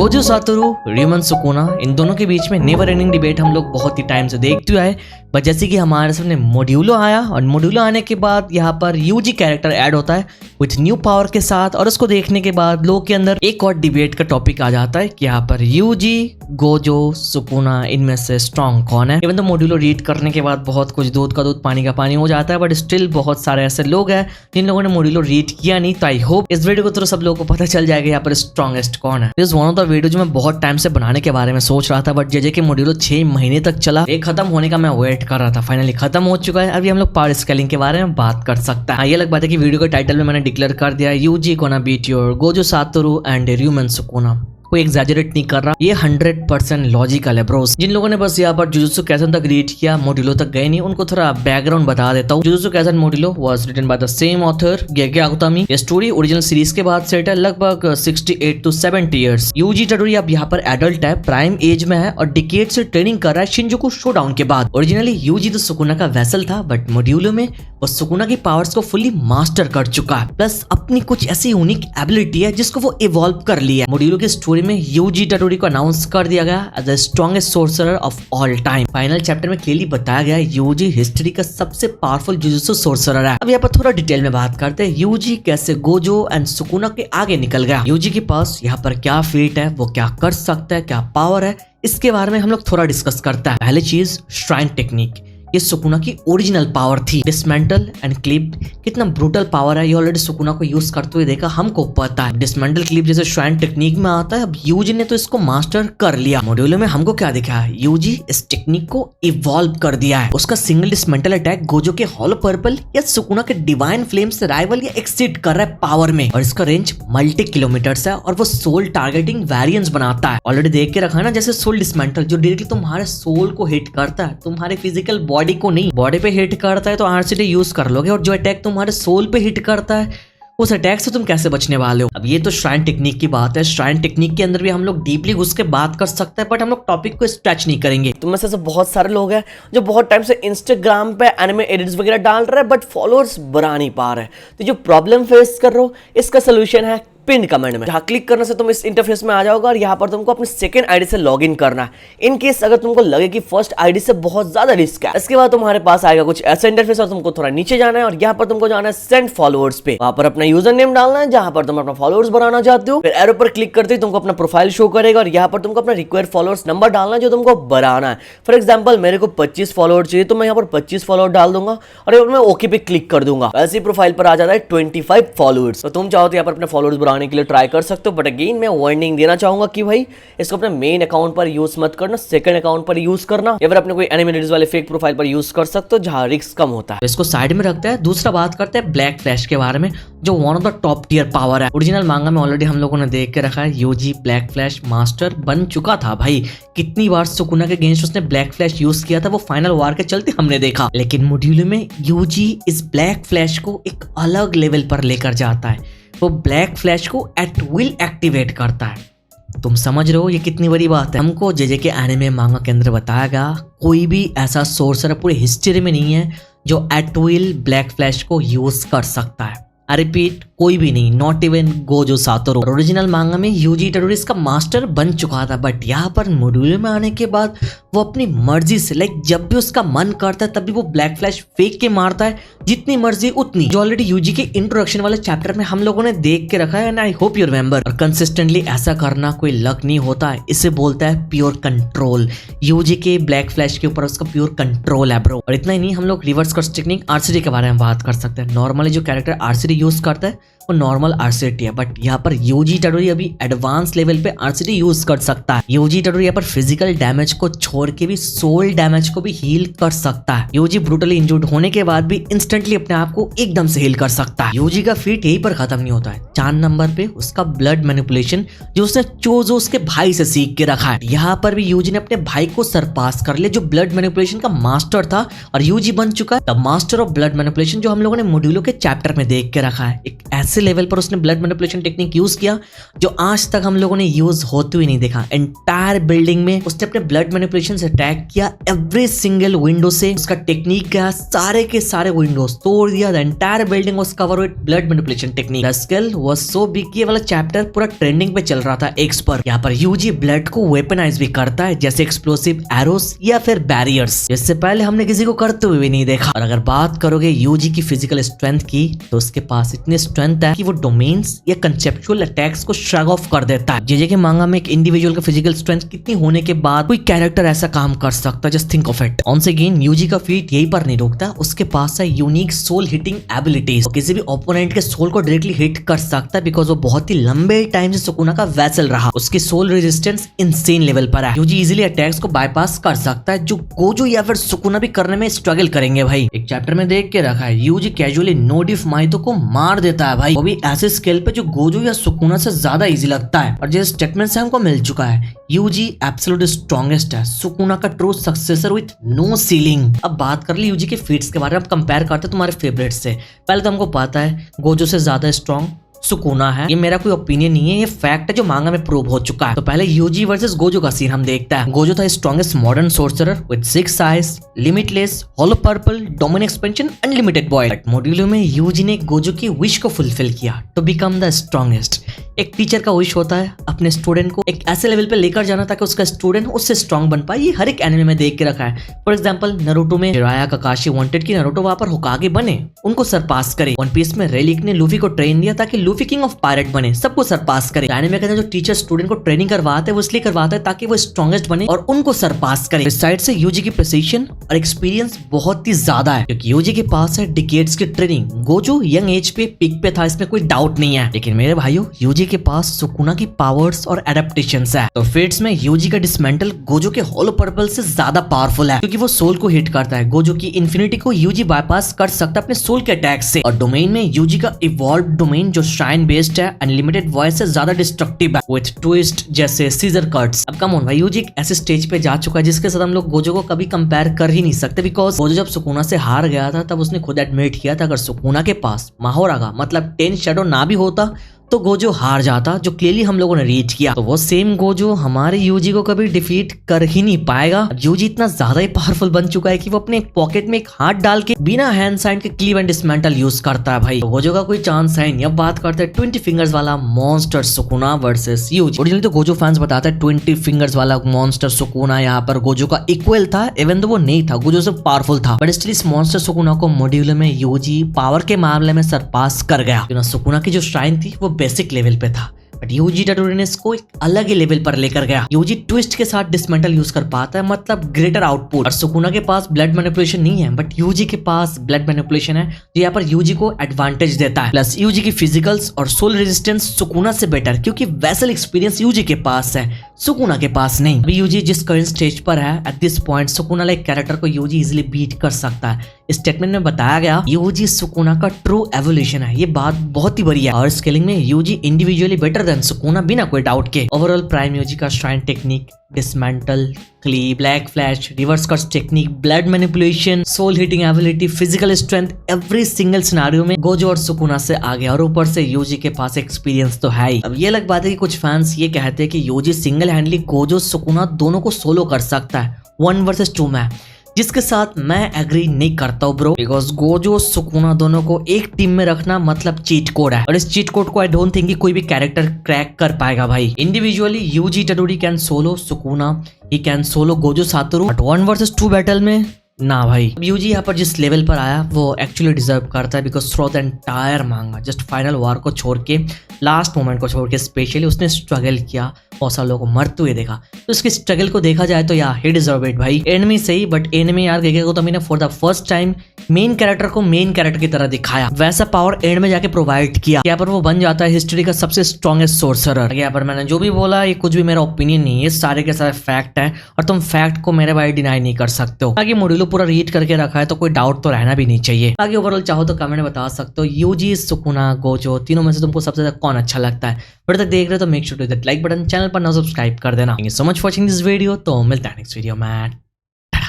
Gojo Satoru, रीमन Sukuna, इन दोनों के बीच में नेवर एंडिंग डिबेट हम लोग बहुत ही टाइम से देखते आए। बट जैसे कि हमारे सामने मोड्यूलो आया और मोड्यूलो आने के बाद यहाँ पर यूजी कैरेक्टर ऐड होता है विथ न्यू पावर के साथ, और उसको देखने के बाद लोग के अंदर एक और डिबेट का टॉपिक आ जाता है कि यहाँ पर यूजी, गोजो, सुकुना, इनमें से स्ट्रॉन्ग कौन है। इवन तो मोड्यूलो रीड करने के बाद बहुत कुछ दूध का दूध पानी का पानी हो जाता है, बट स्टिल बहुत सारे ऐसे लोग हैं जिन लोगों ने मोड्यूलो रीड किया नहीं। तो आई होप इस वीडियो को तो सब लोगों को पता चल जाएगा यहाँ पर स्ट्रॉन्गेस्ट कौन है। This one of the video जो मैं बहुत टाइम से बनाने के बारे में सोच रहा था, बट जे के मोड्यूलो 6 महीने तक चला, एक खत्म होने का मैं वेट कर रहा था, फाइनली खत्म हो चुका है। अभी हम लोग पावर स्केलिंग के बारे में बात कर सकते हैं। ये अलग बात है कि वीडियो के टाइटल में मैंने डिक्लेयर कर दिया Yuji gonna beat your Gojo Satoru and Ryomen Sukuna. कोई एग्जैजरेट नहीं कर रहा, ये 100% लॉजिकल है ब्रोस। जिन लोगों ने बस यहाँ पर जुजुत्सु काइसेन तक रीड किया, मोड्यूलो तक गए नहीं, उनको थोड़ा बैकग्राउंड बता देता हूँ। Jujutsu Kaisen Modulo was written by the same author Gege Akutami. ये स्टोरी ओरिजिनल सीरीज के बाद सेट है, लगभग 68 to 70 इयर्स। यूजी टडोरी अब यहाँ पर एडल्ट है, प्राइम एज में है और डिकेड से ट्रेनिंग कर रहा है शिनजुकु शोडाउन के बाद। ओरिजिनली यूजी तो सुकुना का वेसल था, बट मोड्यूलो में वो सुकुना की पावर्स को फुली मास्टर कर चुका है, प्लस अपनी कुछ ऐसी यूनिक एबिलिटी है जिसको वो इवॉल्व कर लिया है। मोड्यूलो की स्टोरी में यूजी टडोरी को अनाउंस कर दिया गया as the strongest sorcerer of all time. Final chapter में क्लियरली बताया गया है यूजी हिस्ट्री का सबसे पावरफुल जुजुत्सु सोर्सरर है। अब यहाँ पर थोड़ा डिटेल में बात करते हैं यूजी कैसे गोजो एंड सुकुना के आगे निकल गया। यूजी के पास यहाँ पर क्या फेट है, वो क्या कर सकता है, क्या पावर है, इसके बारे में हम लोग थोड़ा डिस्कस करते हैं। पहली चीज श्राइन टेक्निक, ये सुकुना की ओरिजिनल पावर थी। डिसमेंटल एंड क्लिप कितना ब्रूटल पावर है, ये ऑलरेडी सुकुना को यूज करते हुए देखा, हमको पता है। डिसमेंटल क्लिप जैसे श्राइन टेक्निक में आता है, अब यूजी ने तो इसको मास्टर कर लिया। मोड्यूलो में हमको क्या दिखा है, यूजी इस टेक्निक को इवॉल्व कर दिया है। उसका सिंगल डिसमेंटल अटैक गोजो के हॉलो पर्पल या सुकुना के डिवाइन फ्लेम से राइवल या एक्सीड कर रहा है पावर में, और इसका रेंज मल्टी किलोमीटर्स है और वो सोल टारगेटिंग वेरिएंट्स बनाता है। ऑलरेडी देख के रखा है ना, जैसे सोल डिसमेंटल जो डायरेक्टली तुम्हारे सोल को हिट करता है, तुम्हारे फिजिकल बॉडी को नहीं, बॉडी पे हिट करता है तो आरसीडी यूज कर लोगे, और जो अटैक तुम्हारे सोल पे हिट करता है उस अटैक से तुम कैसे बचने वाले हो। अब ये तो श्राइन टेक्निक की बात है, श्राइन टेक्निक के अंदर भी हम लोग डीपली घुस के बात कर सकते हैं, बट हम लोग टॉपिक को स्ट्रेच नहीं करेंगे। तुम में से बहुत सारे लोग हैं जो बहुत टाइम से इंस्टाग्राम पे एनिमे एडिट्स वगैरह डाल रहे हैं, बट फॉलोअर्स बढ़ा नहीं पा रहे। तो जो प्रॉब्लम फेस कर रहे हो, इसका सोल्यूशन है पिन कमेंट में। जहाँ क्लिक करने से तुम इस इंटरफेस में आ जाओगे और यहाँ पर तुमको अपनी सेकंड आईडी से लॉगिन करना है। इन केस अगर तुमको लगे कि फर्स्ट आईडी से बहुत ज्यादा रिस्क है, इसके बाद तुम्हारे पास आएगा कुछ ऐसा इंटरफेस और तुमको थोड़ा नीचे जाना है और यहाँ पर तुमको जाना है सेंड फॉलोअर्स पे। वहां पर अपना यूजर नेम डालना है जहां पर तुम अपना फॉलोअर्स बढ़ाना चाहते हो। फिर एरो पर क्लिक करते ही तुमको अपना प्रोफाइल शो करेगा और यहाँ पर तुमको अपना रिक्वायर्ड फॉलोअर्स नंबर डालना है जो तुमको बढ़ाना है। फॉर एग्जाम्पल मेरे को 25 फॉलोअर चाहिए, तो मैं यहाँ पर 25 फॉलोअर डाल दूंगा और मैं ओके पे क्लिक कर दूंगा। ऐसी प्रोफाइल पर आ जाता है 25 फॉलोअर्स। तो तुम चाहो तो यहाँ पर अपने फॉलोअर्स बढ़ाने के लिए ट्राई कर सकते हो, बट अगेन मैं वार्निंग देना चाहूंगा कि भाई इसको अपने मेन अकाउंट पर यूज मत करना, सेकंड अकाउंट पर यूज करना, या फिर अपने कोई एनिमे एडिट्स वाले फेक प्रोफाइल पर यूज कर सकते हो जहां रिस्क कम होता है। इसको साइड में रखते हैं। दूसरा बात करते हैं ब्लैक फ्लैश के बारे में, जो one of the top tier power है। ओरिजिनल मांगा में ऑलरेडी हम लोगों ने देख के रखा है, यूजी ब्लैक फ्लैश मास्टर बन चुका था भाई। कितनी बार सुकुना के अगेंस्ट उसने ब्लैक फ्लैश यूज किया था, वो फाइनल वार के चलते हमने देखा। लेकिन मोड्यूलो में यूजी इस ब्लैक फ्लैश को एक अलग लेवल पर लेकर जाता है। वो ब्लैक फ्लैश को एट विल एक्टिवेट करता है। तुम समझ रहे हो ये कितनी बड़ी बात है। हमको जे के एनिमे मांगा के अंदर बताया गया, कोई भी ऐसा सोर्सर पूरी हिस्ट्री में नहीं है जो एट विल ब्लैक फ्लैश को यूज कर सकता है। आई रिपीट, कोई भी नहीं, not even Gojo Satoru. Original manga में यूजी टडोरी इसका मास्टर बन चुका था, बट यहाँ पर मोड्यूलो में आने के बाद वो अपनी मर्जी से, लाइक जब भी उसका मन करता है तभी वो ब्लैक फ्लैश फेंक के मारता है, जितनी मर्जी उतनी, जो ऑलरेडी यूजी के इंट्रोडक्शन वाले चैप्टर में हम लोगों ने देख के रखा है। And I hope you remember. और कंसिस्टेंटली ऐसा करना कोई लक नहीं होता है, इसे बोलता है प्योर कंट्रोल। यूजी के ब्लैक फ्लैश के ऊपर उसका प्योर कंट्रोल है ब्रो। और इतना ही नहीं, हम लोग रिवर्स कर्स टेक्निक आरसीडी के बारे में बात कर सकते हैं। नॉर्मली जो कैरेक्टर आरसीडी यूज करता है वो नॉर्मल आरसीडी है, बट यहाँ पर यूजी टडोरी अभी एडवांस लेवल पे आरसीडी यूज कर सकता है। यूजी टडोरी यहाँ पर फिजिकल डैमेज को छोड़ के भी सोल डैमेज को भी हील कर सकता है। यूजी ब्रूटली इंजर्ड होने के बाद भी इंस्टेंटली अपने आप को एकदम से हील कर सकता है। यूजी का फीट यहीं पर खत्म नहीं होता है। 4 नंबर पे उसका ब्लड मैनिपुलेशन, जो उसने चोजो उसके भाई से सीख के रखा है। यहाँ पर भी यूजी ने अपने भाई को सरपास कर लिया, जो ब्लड मैनिपुलेशन का मास्टर था, और यूजी बन चुका है the master of blood manipulation, जो हम लोगों ने मोड्यूलो के चैप्टर में देख के रखा है। एक ऐसे ऐसे लेवल पर उसने ब्लड मैनिपुलेशन टेक्निक यूज किया जो आज तक हम लोगों ने यूज होते हुए नहीं देखा। एंटायर बिल्डिंग में उसने अपने ब्लड मैनिपुलेशन से अटैक किया, एवरी सिंगल विंडो से उसका टेक्निक गया, सारे के सारे विंडोज तोड़ दिया। The entire building was covered with blood manipulation technique. The skill was so big, ये वाला चैप्टर पूरा ट्रेंडिंग पे चल रहा था एक्स पर। यहाँ पर यूजी ब्लड को वेपनाइज भी करता है, जैसे एक्सप्लोसिव एरोस या फिर बैरियर्स, जिससे पहले हमने किसी को करते हुए भी नहीं देखा। और अगर बात करोगे यूजी की फिजिकल स्ट्रेंथ की, तो उसके पास इतनी स्ट्रेंथ है कि वो डोमेन्स या कंसेप्चुअल अटैक्स को श्रग ऑफ कर देता है। जेजे के मांगा में एक इंडिविजुअल का फिजिकल स्ट्रेंथ कितनी होने के बाद कोई कैरेक्टर ऐसा काम कर सकता है, just think of it. On again Yuji का फीट यही पर नहीं रुकता, उसके पास है यूनिक सोल हिटिंग एबिलिटीज। किसी भी ओपोनेंट के सोल को डायरेक्टली हिट कर सकता है, बिकॉज वो बहुत ही लंबे टाइम से सुकुना का वैसल रहा। उसकी सोल रेजिस्टेंस इनसेन लेवल पर है। यूजी इजीली अटैक्स को बाईपास कर सकता है, जो गोजो या फिर सुकुना भी करने में स्ट्रगल करेंगे भाई। एक चैप्टर में देख के रखा है, यूजी कैजुअली नो डिफ माइतो को मार देता है भाई, वो भी ऐसे स्केल पे जो गोजो या सुकुना से ज्यादा इजी लगता है। और जिस स्टेटमेंट से हमको मिल चुका है, यूजी एब्सोल्यूट स्ट्रॉन्गेस्ट है, सुकुना का true successor with no ceiling. अब बात कर ली यूजी के फीट्स के बारे में, कंपेयर करते हैं तुम्हारे फेवरेट से। पहले तो हमको पता है गोजो से ज्यादा स्ट्रॉन्ग सुकुना है, ये मेरा कोई ओपिनियन नहीं है, ये फैक्ट है जो मांगा में प्रूव हो चुका है। तो पहले यूजी वर्सेस गोजो का सीन हम देखते हैं। गोजो था strongest modern sorcerer with 6 eyes, limitless, hollow purple, domain expansion, unlimited void. But modulo में यूजी ने गोजो की विश को फुलफिल किया टू बिकम द स्ट्रॉन्गेस्ट। एक टीचर का विश होता है अपने स्टूडेंट को एक ऐसे लेवल पे लेकर जाना ताकि उसका स्टूडेंट उससे स्ट्रॉन्ग बन पाए। ये हर एक एनिमे में देख के रखा है। फॉर एग्जांपल नारुतो में जिराया काकाशी वांटेड कि नारुतो वहां पर होकागे बने, उनको सरपास करे। वन पीस में रेलिक ने लूफी को ट्रेन दिया ताकि लूफी किंग ऑफ पायरेट बने, सबको सरपास करे। एनिमे के अंदर जो टीचर स्टूडेंट को ट्रेनिंग करवाते हैं वो इसलिए करवाता है ताकि वो स्ट्रॉन्गेस्ट बने और उनको सरपास करे। इस साइड से यूजी की प्रिसिशन और एक्सपीरियंस बहुत ही ज्यादा है, क्योंकि यूजी के पास है डिकेड्स की ट्रेनिंग। गोजो यंग एज पे पीक पे था, इसमें कोई डाउट नहीं है। लेकिन मेरे भाइयों, यूजी के पास सुकुना की पावर्स और एडेप्टेशंस है। तो फेट्स में यूजी का डिसमेंटल गोजो के हॉलो पर्पल से ज्यादा पावरफुल है, क्योंकि वो सोल को हिट करता है। गोजो की इंफिनिटी को यूजी बाईपास कर सकता है अपने सोल के अटैक से। और डोमेन में यूजी का इवॉल्व डोमेन जो श्राइन बेस्ड है, अनलिमिटेड वॉइस से ज्यादा डिस्ट्रक्टिव है विथ ट्विस्ट जैसे सीजर कट्स। अब कम ऑन भाई, यूजी एक ऐसे स्टेज पे जा चुका है जिसके साथ हम लोग गोजो को कभी कंपेयर कर ही नहीं सकते, बिकॉज गोजो जब सुकुना से हार गया था तब उसने खुद एडमिट किया था अगर सुकुना के पास माहोरागा मतलब 10 शैडो ना भी होता तो गोजो हार जाता, जो क्लियरली हम लोगों ने रीच किया। तो वो सेम गोजो हमारे यूजी को कभी डिफीट कर ही नहीं पाएगा। यूजी इतना ज्यादा ही पावरफुल बन चुका है कि वो अपने पॉकेट में एक हाथ डाल के बिना हैंड साइन के क्लीव एंड डिसमेंटल यूज करता है भाई। तो गोजो का कोई चांस है नहीं। अब बात करते हैं 20 फिंगर्स वाला monster Sukuna versus Yuji. Originally तो गोजो फैंस बताते हैं 20 फिंगर्स वाला मॉन्स्टर सुकुना यहाँ पर गोजो का इक्वल था, इवन तो वो नहीं था, गोजो से पावरफुल था। बट स्टिल इस मॉन्स्टर सुकुना को मॉड्यूल में यूजी पावर के मामले में सरपास कर गया। सुकुना की जो श्राइन थी वो बेसिक लेवल पे था, बट यूजी इटाडोरी ने इसको एक अलग ही लेवल पर लेकर गया। यूजी ट्विस्ट के साथ डिसमेंटल यूज कर पाता है, मतलब ग्रेटर आउटपुट। और सुकुना के पास ब्लड मैनिपुलेशन नहीं है, बट यूजी के पास ब्लड मैनिपुलेशन है, जो यहाँ पर यूजी को एडवांटेज देता है। प्लस यूजी की फिजिकल्स और सोल रेजिस्टेंस सुकुना से बेटर, क्योंकि वैसल एक्सपीरियंस यूजी के पास है, सुकुना के पास नहीं। अभी यूजी जिस करंट स्टेज पर है at this point, Sukuna like character को यूजी इजीली बीट कर सकता है। स्टेटमेंट में बताया गया यूजी सुकुना का ट्रू एवोल्यूशन है, ये बात बहुत ही बड़ी है। और स्केलिंग में Yuji individually better than Sukuna, बिना कोई डाउट के। ओवरऑल प्राइम यूजी का shrine technique, dismantle, cleave, black flash, reverse cuts technique, blood manipulation, soul hitting ability, physical strength, every single scenario में गोजो और सुकुना से आगे। और ऊपर से यूजी के पास एक्सपीरियंस तो है ही। अब ये अलग बात है कि कुछ फैंस ये कहते हैं कि Yuji single handedly Gojo Sukuna दोनों को सोलो कर सकता है 1 वर्सेस 2 में, जिसके साथ मैं एग्री नहीं करता हूँ ब्रो, बिकॉज गोजो सुकुना दोनों को एक टीम में रखना मतलब चीट कोड है। और इस चीट कोड को आई डोंट थिंक कि कोई भी कैरेक्टर क्रैक कर पाएगा भाई। Individually Yuji Itadori can solo Sukuna, he can solo Gojo Satoru, but 1 versus 2 battle में ना भाई। यूजी यहाँ पर जिस लेवल पर आया वो एक्चुअली डिजर्व करता है, बिकॉज थ्रू द एंटायर मांगा, जस्ट फाइनल वार को छोड़ के, लास्ट मोमेंट को छोड़ के स्पेशली उसने स्ट्रगल किया, बहुत सारे लोगों को मरते हुए देखा। तो उसके स्ट्रगल को देखा जाए तो यार ही डिजर्व इट भाई। एनिमी सही, बट एनिमी यार गेगे को तो मैंने for the first time main character को मेन कैरेक्टर की तरह दिखाया, वैसा पावर एंड में जाके प्रोवाइड किया। यहाँ पर वो बन जाता है हिस्ट्री का सबसे स्ट्रॉन्गेस्ट सोर्सरर। यहाँ पर मैंने जो भी बोला ये कुछ भी मेरा ओपिनियन नहीं है, सारे के सारे फैक्ट है और तुम फैक्ट को मेरे भाई डिनाई नहीं कर सकते हो। आगे मॉड्यूलो पूरा रीड करके रखा है तो कोई डाउट तो रहना भी नहीं चाहिए। आगे ओवरऑल चाहो तो कमेंट में बता सकते हो यूजी, सुकुना, गोजो तीनों में से तुमको सबसे ज्यादा कौन अच्छा लगता है। फिर तक देख रहे हो तो make sure to hit that like button, channel पर ना सब्सक्राइब कर देना। Thank you so much for watching this video. तो मिलता है नेक्स्ट वीडियो में।